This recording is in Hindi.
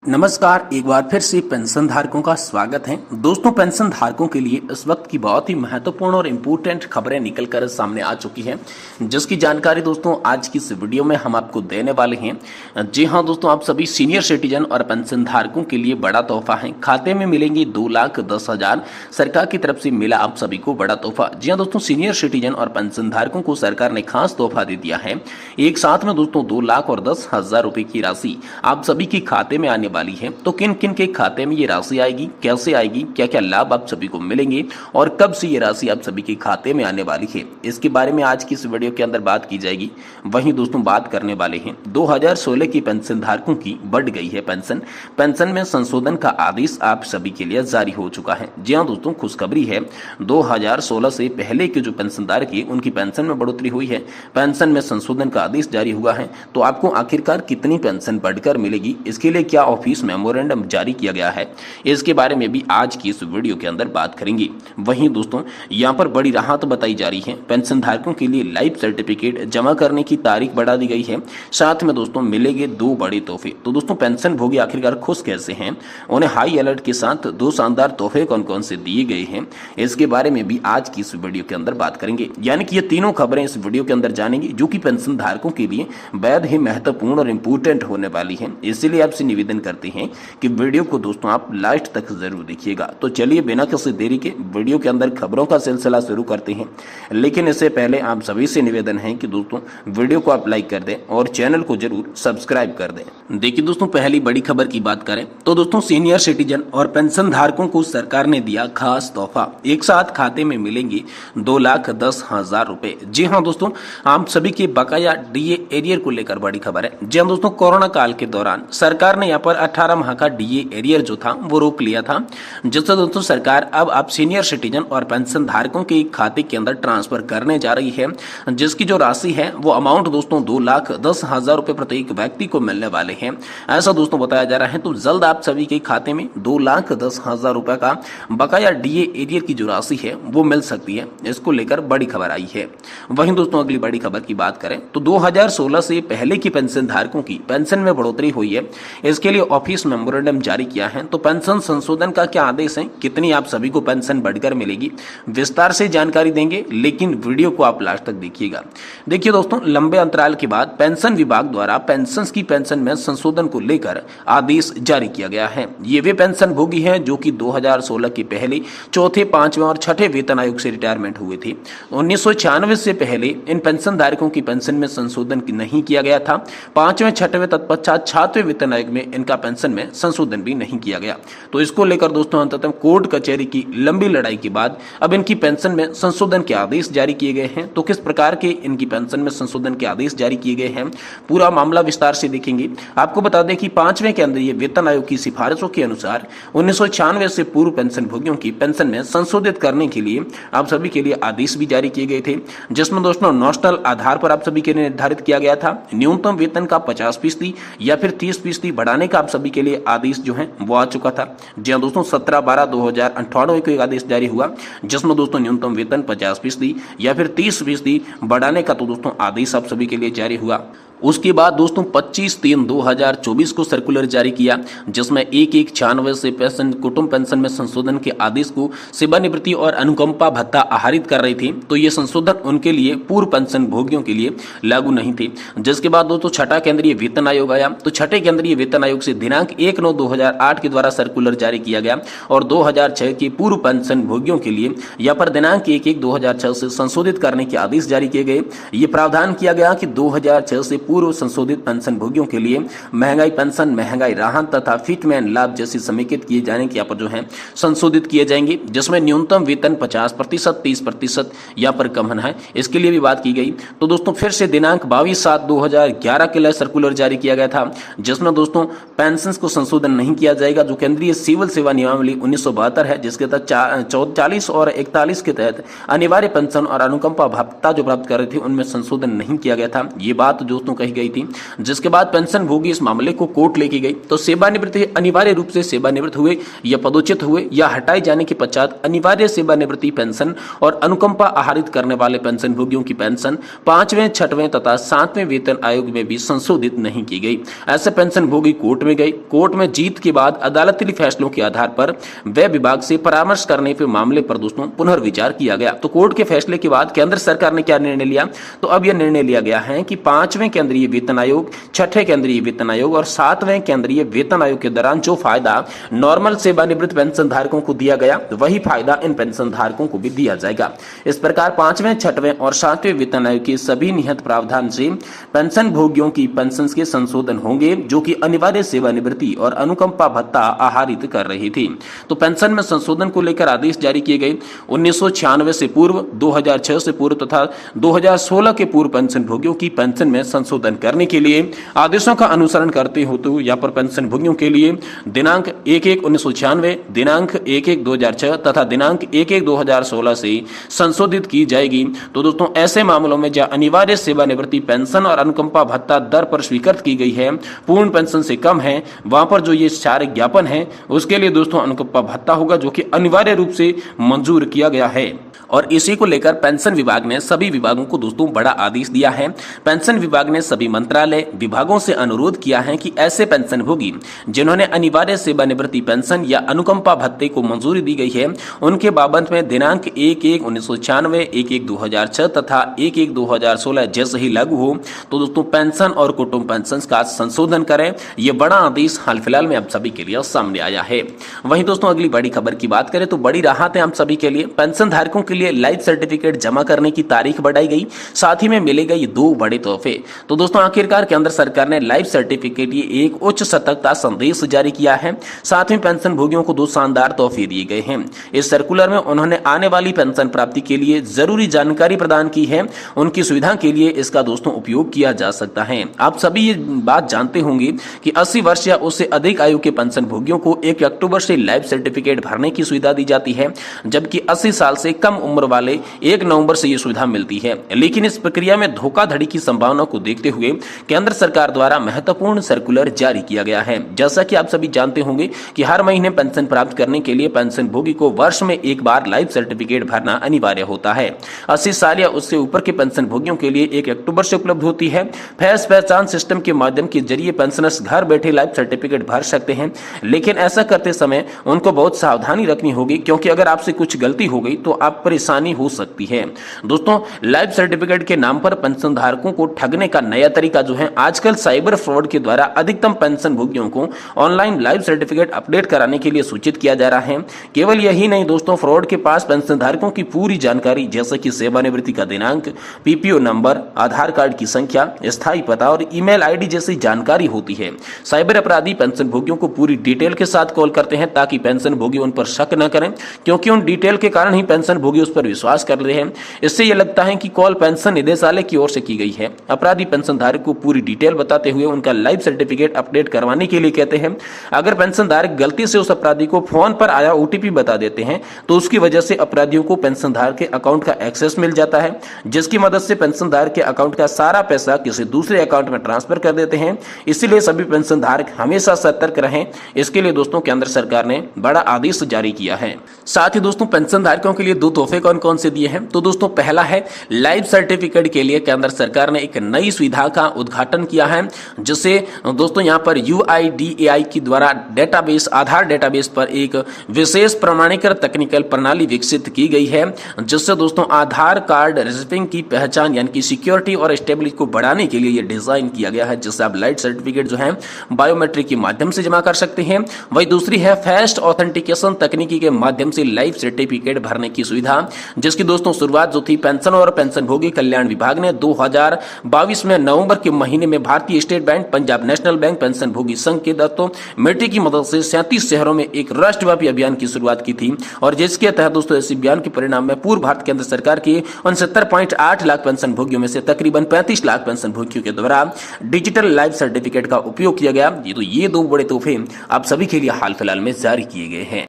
नमस्कार, एक बार फिर से पेंशन धारकों का स्वागत है। दोस्तों, पेंशन धारकों के लिए इस वक्त की बहुत ही महत्वपूर्ण और इम्पोर्टेंट खबरें निकलकर सामने आ चुकी हैं, जिसकी जानकारी दोस्तों आज की इस वीडियो में हम आपको देने वाले हैं। जी हां दोस्तों, आप सभी सीनियर सिटीजन और पेंशन धारकों के लिए बड़ा तोहफा है। खाते में मिलेंगे 2,10,000। सरकार की तरफ से मिला आप सभी को बड़ा तोहफा। जी हाँ दोस्तों, सीनियर सिटीजन और पेंशन धारकों को सरकार ने खास तोहफा दे दिया है। एक साथ में दोस्तों 2,10,000 रुपए की राशि आप सभी के खाते में आने वाली है। तो किन किन के खाते में ये राशि आएगी, कैसे आएगी, क्या क्या लाभ आप सभी को मिलेंगे और कब से ये राशि आप सभी के खाते में आने वाली है, इसके बारे में आज की इस वीडियो के अंदर बात की जाएगी। वहीं दोस्तों बात करने वाले हैं 2016 की पेंशन धारकों की बढ़ गई है पेंशन में संशोधन का आदेश आप सभी के लिए जारी हो चुका है। जी हाँ दोस्तों, खुशखबरी है। 2016 से पहले के जो पेंशनधारक है उनकी पेंशन में बढ़ोतरी हुई है। पेंशन में संशोधन का आदेश जारी हुआ है। तो आपको आखिरकार कितनी पेंशन बढ़कर मिलेगी, इसके लिए क्या ऑफिस मेमोरेंडम जारी किया गया है, इसके बारे में भी आज की इस वीडियो के अंदर बात करेंगे। वहीं दोस्तों यहाँ पर बड़ी राहत बताई जा रही है। पेंशन धारकों के लिए लाइफ सर्टिफिकेट जमा करने की तारीख बढ़ा दी गई है। साथ में दोस्तों मिलेंगे 2 बड़े तोहफे। तो दोस्तों पेंशन भोगी आखिरकार खुश कैसे हैं, उन्हें हाई अलर्ट के साथ 2 शानदार तोहफे कौन कौन से दिए गए हैं, इसके बारे में भी आज की इस वीडियो के अंदर बात करेंगे। यानी कि ये तीनों खबरें इस वीडियो के अंदर जानेंगे, जो कि पेंशन धारकों के लिए बेहद ही महत्वपूर्ण और इंपोर्टेंट होने वाली है। इसलिए आपसे निवेदन करते हैं कि वीडियो को दोस्तों आप लास्ट तक जरूर देखिएगा। तो चलिए बिना किसी देरी के वीडियो के अंदर खबरों का सिलसिला शुरू करते हैं। लेकिन इससे पहले आप सभी से निवेदन है कि दोस्तों वीडियो को आप लाइक कर दें और चैनल को जरूर सब्सक्राइब कर दें। देखिए दोस्तों, पहली बड़ी खबर की बात करें तो दोस्तों सीनियर सिटीजन और पेंशन धारकों को सरकार ने दिया खास तोहफा। एक साथ खाते में मिलेंगे 2,10,000 रुपए। जी हाँ दोस्तों, आप सभी के बकाया डीए एरियर को लेकर बड़ी खबर है। जी हाँ दोस्तों, कोरोना काल के दौरान सरकार ने यहाँ पर 18 माह का डीए एरियर जो था वो रोक लिया था, जिससे दोस्तों सरकार अब आप सीनियर सिटीजन और पेंशन धारकों के खाते के अंदर ट्रांसफर करने जा रही है, जिसकी जो राशि है वो अमाउंट दोस्तों 2,10,000 रुपए प्रत्येक व्यक्ति को मिलने वाले हैं, ऐसा दोस्तों बताया जा रहा है। तो जल्द आप सभी के खाते में 2,10,000 रुपए का बकाया डीए एरियर की जो राशि है वो मिल सकती है। इसको लेकर बड़ी खबर आई है। वहीं दोस्तों अगली बड़ी खबर की बात करें तो 2016 से पहले की पेंशन धारकों की पेंशन में बढ़ोतरी हुई है। इसके लिए ऑफिस मेमोरेंडम जारी किया है। तो पेंशन संशोधन का क्या आदेश है, कितनी आप सभी को पेंशन बढ़कर मिलेगी, विस्तार से जानकारी देंगे, लेकिन वीडियो को आप लास्ट तक देखिएगा। देखिए दोस्तों, लंबे अंतराल के बाद पेंशन विभाग द्वारा पेंशन में संशोधन को लेकर आदेश जारी किया गया है। ये वे पेंशन भोगी हैं जो कि 2016 के पहले चौथे, 5वें और 6ठे वेतन आयोग से रिटायरमेंट हुए थे। 1996 से पहले इन पेंशन धारकों की पेंशन में संशोधन नहीं किया गया था। 5वें, 6ठे तत्पश्चात 7वें वेतन आयोग में इनका पेंशन में संशोधन भी नहीं किया गया। तो इसको लेकर दोस्तों अंततः कोर्ट कचहरी की लंबी लड़ाई के बाद अब इनकी पेंशन में संशोधन के आदेश जारी किए गए हैं। तो किस प्रकार के इनकी पेंशन में संशोधन के आदेश जारी किए गए हैं, पूरा मामला विस्तार से देखेंगे। आपको बता दें कि 5वें के अंदर ये वेतन आयोग की सिफारिशों के अनुसार 1996 से पूर्व पेंशन भोगियों की पेंशन में संशोधित करने के लिए आप सभी के लिए आदेश भी जारी किए गए थे, जिसमें दोस्तों नॉमिनल आधार पर आप सभी के लिए निर्धारित किया गया था न्यूनतम वेतन का 50% या फिर 30% बढ़ाने का आप सभी के लिए आदेश जो है वो आ चुका था। जी हाँ दोस्तों, 17/12/2098 को एक आदेश जारी हुआ, जिसमें दोस्तों न्यूनतम वेतन 50% या फिर 30% बढ़ाने का तो दोस्तों आदेश आप सभी के लिए जारी हुआ। उसके बाद दोस्तों 25/3/2024 को सर्कुलर जारी किया, जिसमें 1/1/96 से पेंशन कुटुंब पेंशन में संशोधन के आदेश को सेवानिवृत्ति और अनुकंपा भत्ता आहरित कर रही थी। तो ये संशोधन उनके लिए पूर्व पेंशन भोगियों के लिए लागू नहीं थे। जिसके बाद दोस्तों 6ठा केंद्रीय वेतन आयोग आया। तो 6ठे केंद्रीय वेतन आयोग से दिनांक 1/9/2008 के द्वारा सर्कुलर जारी किया गया और 2006 के पूर्व पेंशन भोगियों के लिए यहाँ पर दिनांक 1/1/2006 से संशोधित करने के आदेश जारी किए गए। ये प्रावधान किया गया कि 2006 से पूर्व संशोधित पेंशन भोगियों के लिए महंगाई पेंशन, महंगाई राहत तथा फिटमैन लाभ जैसे समेकित किए जाने के यहाँ पर जो है संशोधित किए जाएंगे, जिसमें न्यूनतम वेतन 50%, 30% यहाँ पर कम है, इसके लिए भी बात की गई। तो दोस्तों फिर से दिनांक 22/7/2011 के लिए सर्कुलर जारी किया गया था, जिसमें दोस्तों पेंशन को संशोधन नहीं किया जाएगा। जो केंद्रीय सिविल सेवा नियमावली 1972 है, जिसके तहत 40 और 41 के तहत अनिवार्य पेंशन और अनुकंपा भत्ता जो प्राप्त कर रहे थे उनमें संशोधन नहीं किया गया था। ये बात दोस्तों कही गई थी, जिसके बाद पेंशन भोगी इस मामले को कोर्ट लेके गई। तो सेवानिवृत्ति अनिवार्य रूप से सेवानिवृत्त हुए या पदोच्युत हुए या हटाए जाने के पश्चात अनिवार्य सेवानिवृत्ति पेंशन और अनुकंपा आहरित करने वाले पेंशन भोगियों की पेंशन 5वें, 6वें तथा 7वें वेतन आयोग में भी संशोधित नहीं की गई। ऐसे पेंशन भोगी कोर्ट में गए। कोर्ट में जीत के बाद अदालती फैसलों के आधार पर व्यय विभाग से परामर्श करने पे मामले पर दोस्तों पुनर्विचार किया गया। तो कोर्ट के फैसले के बाद केंद्र सरकार ने क्या निर्णय लिया? तो अब यह निर्णय लिया गया है कि 5वें केंद्रीय वेतन आयोग, 6ठे केंद्रीय वेतन आयोग और 7वें केंद्रीय वेतन आयोग के दौरान जो फायदा नॉर्मल सेवानिवृत्त पेंशन धारकों को दिया गया, वही फायदा इन पेंशन धारकों को भी दिया जाएगा। इस प्रकार 5वें, 6वें और 7वें वेतन आयोग के सभी निहित प्रावधान से पेंशन भोगियों की पेंशन के संशोधन होंगे, जो कि अनिवार्य सेवानिवृत्ति और अनुकंपा भत्ता आहरित कर रही थी। तो पेंशन में संशोधन को लेकर आदेश जारी किए गए। 1996 से पूर्व, 2006 से पूर्व तथा 2016 के पूर्व पेंशन भोगियों की पेंशन में संशोधन करने के लिए आदेशों का अनुसरण करते हो तो यहाँ पर पेंशन भोगियों के लिए दिनांक 1/1/1996, दिनांक 1/1/2006 तथा दिनांक 1/1/2016 से संशोधित की जाएगी। तो दोस्तों ऐसे मामलों में जहां अनिवार्य सेवानिवृत्ति पेंशन और अनुकंपा भत्ता दर पर स्वीकृत की गई है, पूर्ण पेंशन से कम है, वहां पर जो ये चार ज्ञापन है उसके लिए दोस्तों अनुकंपा भत्ता होगा, जो कि अनिवार्य रूप से मंजूर किया गया है। और इसी को लेकर पेंशन विभाग ने सभी विभागों को दोस्तों बड़ा आदेश दिया है। पेंशन विभाग ने सभी मंत्रालय विभागों से अनुरोध किया है कि ऐसे पेंशन भोगी जिन्होंने अनिवार्य सेवानिवृत्ति पेंशन या अनुकंपा भत्ते को मंजूरी दी गई है, उनके बाबत में दिनांक 1/1/1996, 1/1/2006 तथा 1/1/2016 जैसे ही लागू हो तो दोस्तों पेंशन और कुटुंब पेंशन का संशोधन करें। यह बड़ा आदेश हाल फिलहाल में आप सभी के लिए सामने आया है। वहीं दोस्तों अगली बड़ी खबर की बात करें तो बड़ी राहत है आप सभी के लिए। पेंशन धारकों के लिए लाइफ सर्टिफिकेट जमा करने की तारीख बढ़ाई गई, साथ ही में मिलेगा ये 2 बड़े तोहफे। तो दोस्तों आखिरकार केंद्र सरकार ने लाइफ सर्टिफिकेट ये एक उच्च सतर्कता संदेश जारी किया है। साथ ही पेंशन भोगियों को 2 शानदार तोहफे दिए गए हैं। इस सर्कुलर में उन्होंने आने वाली पेंशन प्राप्ति के लिए जरूरी जानकारी प्रदान की है। उनकी सुविधा के लिए इसका दोस्तों उपयोग किया जा सकता है। आप सभी ये बात जानते होंगे कि 80 वर्ष या उससे अधिक आयु के पेंशन भोगियों को 1 अक्टूबर से लाइफ सर्टिफिकेट भरने की सुविधा दी जाती है, जबकि 80 साल से कम उम्र वाले 1 नवंबर से यह सुविधा मिलती है। लेकिन इस प्रक्रिया में धोखाधड़ी की संभावना को देखते हुए केंद्र सरकार द्वारा महत्वपूर्ण सर्कुलर जारी किया गया है। जैसा कि आप सभी जानते होंगे कि हर महीने पेंशन प्राप्त करने के लिए पेंशन भोगी को वर्ष में एक बार लाइफ सर्टिफिकेट भरना अनिवार्य होता है। 80 साल या उससे ऊपर के पेंशन भोगियों के लिए 1 अक्टूबर से उपलब्ध होती है। फेस पहचान सिस्टम के माध्यम के जरिए पेंशनर्स घर बैठे लाइफ सर्टिफिकेट भर सकते हैं, लेकिन ऐसा करते समय उनको बहुत सावधानी रखनी होगी, क्योंकि अगर आपसे कुछ गलती हो गई तो आप परेशानी हो सकती है। दोस्तों लाइफ सर्टिफिकेट के नाम पर पेंशन धारकों को ठगने का नया तरीका जो है, आजकल साइबर फ्रॉड के द्वारा अधिकतम पेंशन भोगियों को ऑनलाइन लाइफ सर्टिफिकेट अपडेट कराने के लिए सूचित किया जा रहा है। केवल यही नहीं दोस्तों, फ्रॉड के पास पेंशन धारकों की पूरी जानकारी जैसे कि सेवानिवृत्ति का दिनांक, पीपीओ नंबर, आधार कार्ड की संख्या, स्थायी पता और ईमेल आईडी जैसी जानकारी होती है। साइबर अपराधी पेंशन भोगियों को पूरी डिटेल के साथ कॉल करते हैं ताकि पेंशन भोगी उन पर शक न करें, क्योंकि उन डिटेल के कारण ही पेंशन भोगी उस पर विश्वास कर रहे हैं। इससे यह लगता है कि कॉल पेंशन निदेशालय की ओर से की गई है। अपराधी पेंशन धारक को पूरी डिटेल बताते हुए उनका लाइफ सर्टिफिकेट अपडेट करवाने के लिए कहते हैं। अगर पेंशन धारक गलती से उस अपराधी को फोन पर आया ओटीपी बता देते हैं तो उसकी वजह से अपराधियों को पेंशन धारक के अकाउंट का एक्सेस मिल जाता है, जिसकी मदद से पेंशन धारक के अकाउंट का सारा पैसा किसी दूसरे अकाउंट में ट्रांसफर कर देते हैं। इसीलिए सभी पेंशन धारक हमेशा सतर्क रहें। इसके लिए दोस्तों केंद्र सरकार ने बड़ा आदेश जारी किया है। साथ ही दोस्तों पेंशन धारकों के लिए 2 तोहफे कौन कौन से दिए हैं, तो दोस्तों पहला है लाइफ सर्टिफिकेट के लिए केंद्र सरकार ने एक नई सुविधा का उद्घाटन किया है, जिससे दोस्तों यहां पर UIDAI के द्वारा डेटाबेस, आधार डेटाबेस पर एक विशेष प्रमाणीकरण तकनीकल प्रणाली विकसित की गई है, जिससे दोस्तों आधार कार्ड रिसिपिंग की पहचान यानी कि सिक्योरिटी और स्टेबिलिटी को बढ़ाने के लिए यह डिजाइन किया गया है, जिससे आप लाइफ सर्टिफिकेट जो है बायोमेट्रिक के माध्यम से जमा कर सकते हैं। वही दूसरी है फास्ट ऑथेंटिकेशन तकनीकी के माध्यम से लाइफ सर्टिफिकेट भरने की सुविधा, जिसकी दोस्तों शुरुआत जो थी पेंशन और पेंशन भोगी कल्याण विभाग ने 2022 में नवंबर के महीने में भारतीय state bank, Punjab national bank, pension भोगी संघ के दोस्तों मिट्टी की मदद से 37 शहरों में एक राष्ट्रव्यापी अभियान की शुरुआत की थी, और जिसके तहत दोस्तों इस अभियान के परिणाम में पूर्व भारत केंद्र सरकार के 69.8 लाख पेंशन भोगियों में से तकरीबन 35 लाख पेंशन भोगियों के द्वारा डिजिटल लाइफ सर्टिफिकेट का उपयोग किया गया। ये 2 बड़े तोहफे आप सभी के लिए हाल फिलहाल में जारी किए गए हैं।